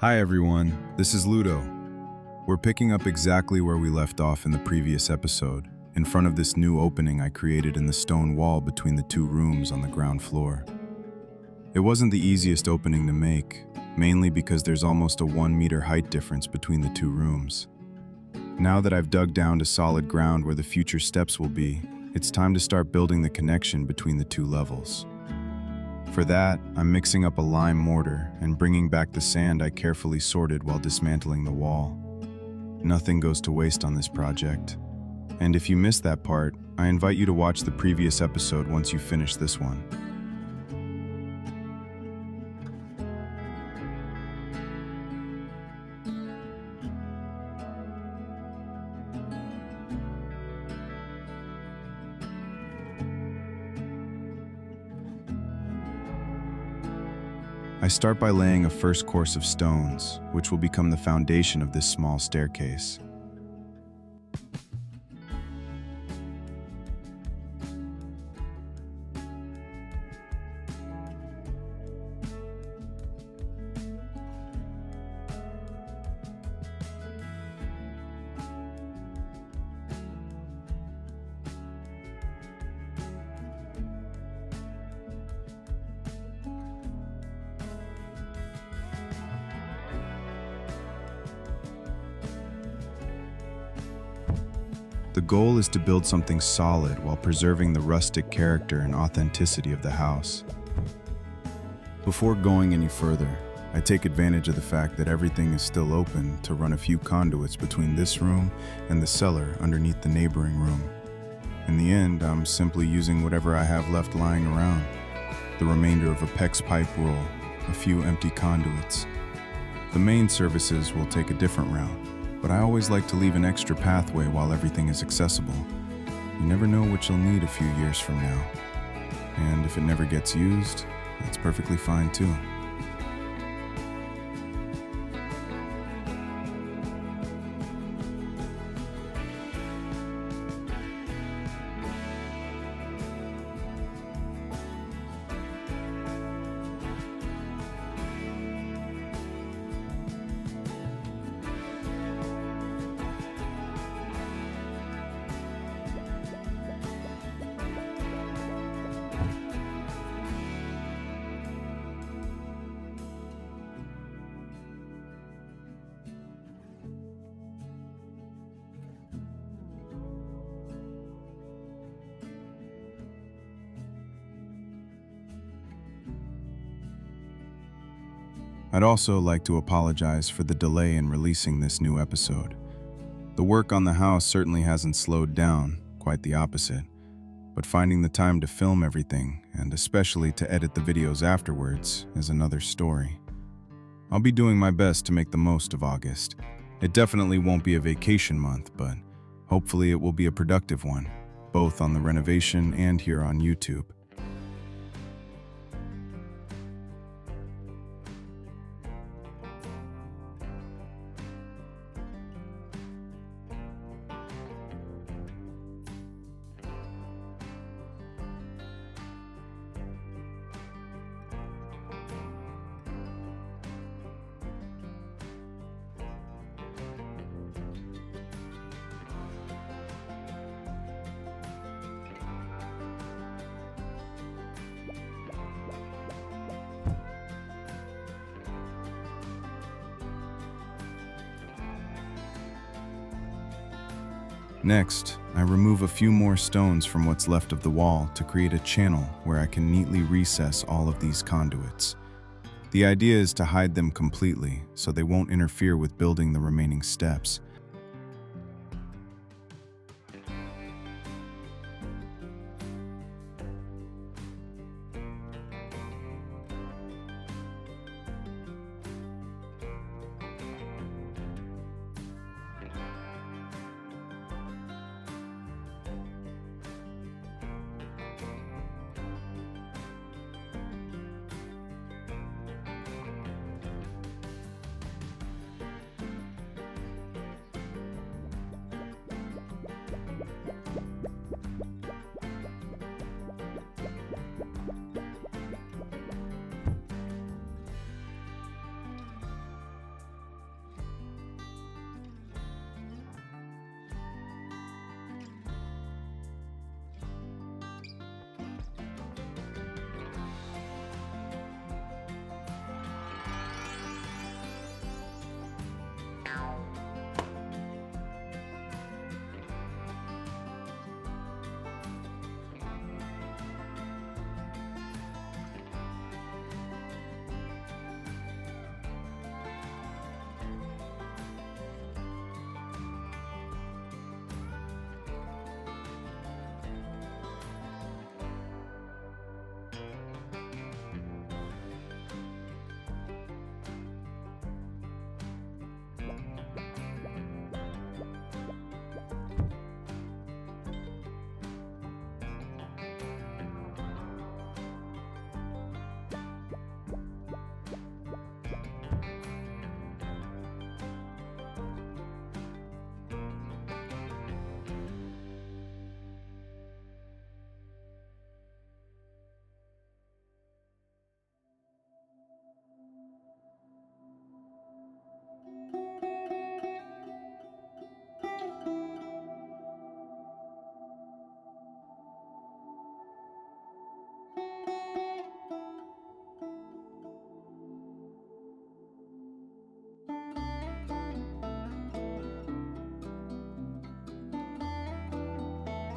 Hi everyone, this is Ludo. We're picking up exactly where we left off in the previous episode, in front of this new opening I created in the stone wall between the two rooms on the ground floor. It wasn't the easiest opening to make, mainly because there's almost a 1 meter height difference between the two rooms. Now that I've dug down to solid ground where the future steps will be, it's time to start building the connection between the two levels. For that, I'm mixing up a lime mortar and bringing back the sand I carefully sorted while dismantling the wall. Nothing goes to waste on this project. And if you missed that part, I invite you to watch the previous episode once you finish this one. I start by laying a first course of stones, which will become the foundation of this small staircase. The goal is to build something solid while preserving the rustic character and authenticity of the house. Before going any further, I take advantage of the fact that everything is still open to run a few conduits between this room and the cellar underneath the neighboring room. In the end, I'm simply using whatever I have left lying around. The remainder of a PEX pipe roll, a few empty conduits. The main services will take a different route, but I always like to leave an extra pathway while everything is accessible. You never know what you'll need a few years from now. And if it never gets used, that's perfectly fine too. I'd also like to apologize for the delay in releasing this new episode. The work on the house certainly hasn't slowed down, quite the opposite. But finding the time to film everything, and especially to edit the videos afterwards, is another story. I'll be doing my best to make the most of August. It definitely won't be a vacation month, but hopefully it will be a productive one, both on the renovation and here on YouTube. Next, I remove a few more stones from what's left of the wall to create a channel where I can neatly recess all of these conduits. The idea is to hide them completely so they won't interfere with building the remaining steps.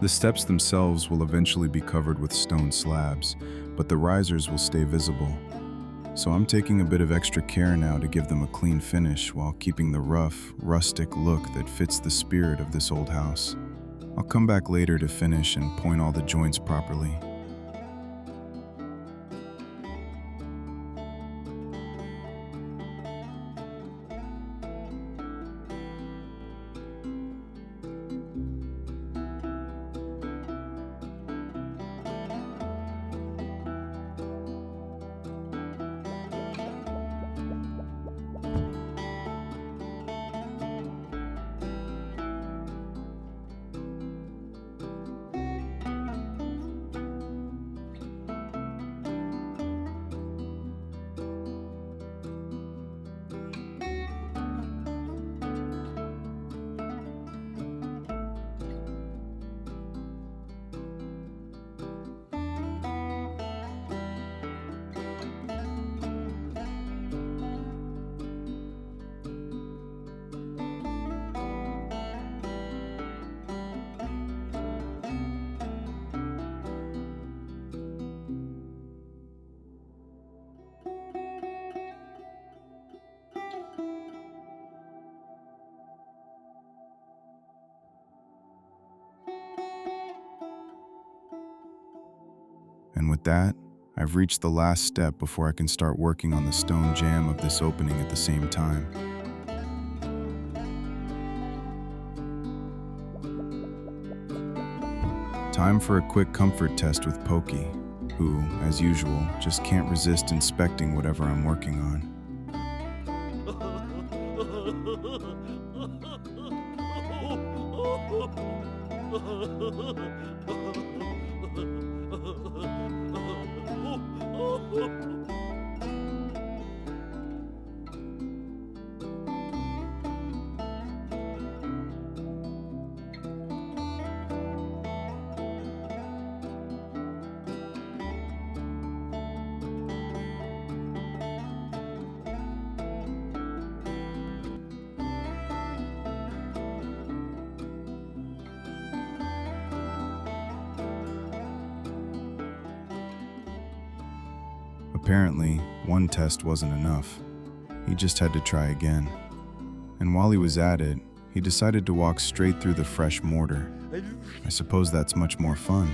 The steps themselves will eventually be covered with stone slabs, but the risers will stay visible. So I'm taking a bit of extra care now to give them a clean finish while keeping the rough, rustic look that fits the spirit of this old house. I'll come back later to finish and point all the joints properly. And with that, I've reached the last step before I can start working on the stone jamb of this opening at the same time. Time for a quick comfort test with Pokey, who, as usual, just can't resist inspecting whatever I'm working on. Apparently, one test wasn't enough. He just had to try again. And while he was at it, he decided to walk straight through the fresh mortar. I suppose that's much more fun.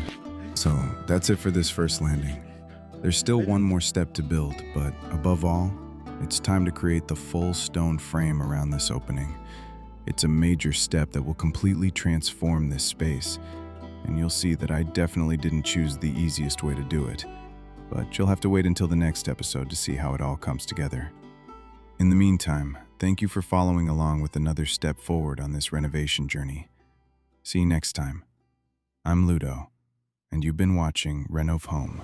So that's it for this first landing. There's still one more step to build, but above all, it's time to create the full stone frame around this opening. It's a major step that will completely transform this space, and you'll see that I definitely didn't choose the easiest way to do it. But you'll have to wait until the next episode to see how it all comes together. In the meantime, thank you for following along with another step forward on this renovation journey. See you next time. I'm Ludo, and you've been watching RenovHome.